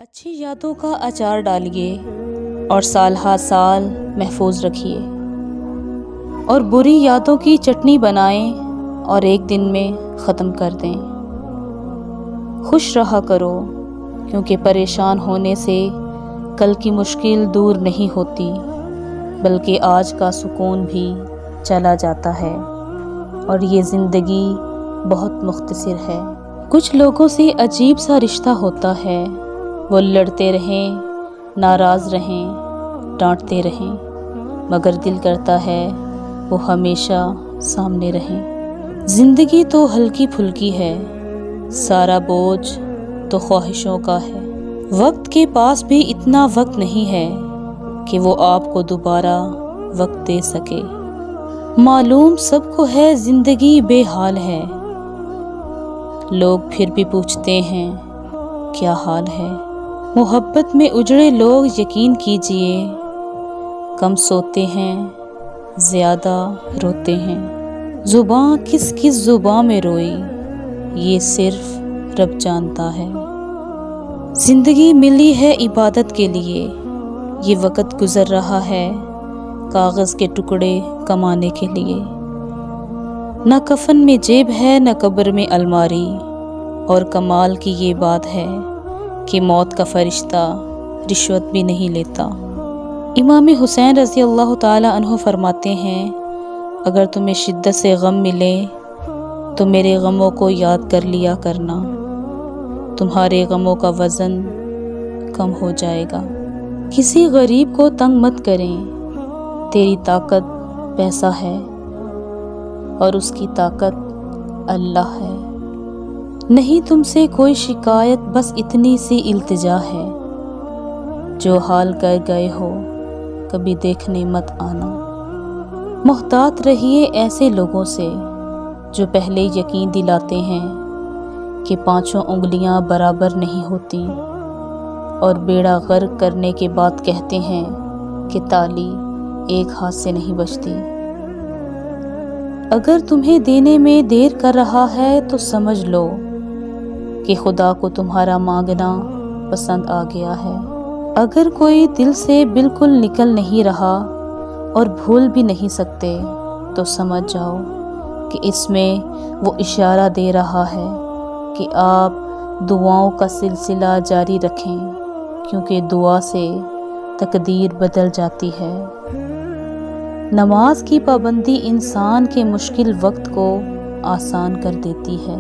اچھی یادوں کا اچار ڈالیے اور سال ہا سال محفوظ رکھیے، اور بری یادوں کی چٹنی بنائیں اور ایک دن میں ختم کر دیں۔ خوش رہا کرو، کیونکہ پریشان ہونے سے کل کی مشکل دور نہیں ہوتی، بلکہ آج کا سکون بھی چلا جاتا ہے، اور یہ زندگی بہت مختصر ہے۔ کچھ لوگوں سے عجیب سا رشتہ ہوتا ہے، وہ لڑتے رہیں، ناراض رہیں، ڈانٹتے رہیں، مگر دل کرتا ہے وہ ہمیشہ سامنے رہیں۔ زندگی تو ہلکی پھلکی ہے، سارا بوجھ تو خواہشوں کا ہے۔ وقت کے پاس بھی اتنا وقت نہیں ہے کہ وہ آپ کو دوبارہ وقت دے سکے۔ معلوم سب کو ہے زندگی بے حال ہے، لوگ پھر بھی پوچھتے ہیں کیا حال ہے۔ محبت میں اجڑے لوگ یقین کیجئے، کم سوتے ہیں، زیادہ روتے ہیں۔ زباں کس کس زباں میں روئی، یہ صرف رب جانتا ہے۔ زندگی ملی ہے عبادت کے لیے، یہ وقت گزر رہا ہے کاغذ کے ٹکڑے کمانے کے لیے۔ نہ کفن میں جیب ہے، نہ قبر میں الماری، اور کمال کی یہ بات ہے کہ موت کا فرشتہ رشوت بھی نہیں لیتا۔ امام حسین رضی اللہ تعالی عنہ فرماتے ہیں، اگر تمہیں شدت سے غم ملے تو میرے غموں کو یاد کر لیا کرنا، تمہارے غموں کا وزن کم ہو جائے گا۔ کسی غریب کو تنگ مت کریں، تیری طاقت پیسہ ہے اور اس کی طاقت اللہ ہے۔ نہیں تم سے کوئی شکایت، بس اتنی سی التجا ہے، جو حال کر گئے ہو کبھی دیکھنے مت آنا۔ محتاط رہیے ایسے لوگوں سے جو پہلے یقین دلاتے ہیں کہ پانچوں انگلیاں برابر نہیں ہوتی، اور بیڑا غرق کرنے کے بعد کہتے ہیں کہ تالی ایک ہاتھ سے نہیں بجتی۔ اگر تمہیں دینے میں دیر کر رہا ہے تو سمجھ لو کہ خدا کو تمہارا مانگنا پسند آ گیا ہے۔ اگر کوئی دل سے بالکل نکل نہیں رہا اور بھول بھی نہیں سکتے تو سمجھ جاؤ کہ اس میں وہ اشارہ دے رہا ہے کہ آپ دعاؤں کا سلسلہ جاری رکھیں، کیونکہ دعا سے تقدیر بدل جاتی ہے۔ نماز کی پابندی انسان کے مشکل وقت کو آسان کر دیتی ہے۔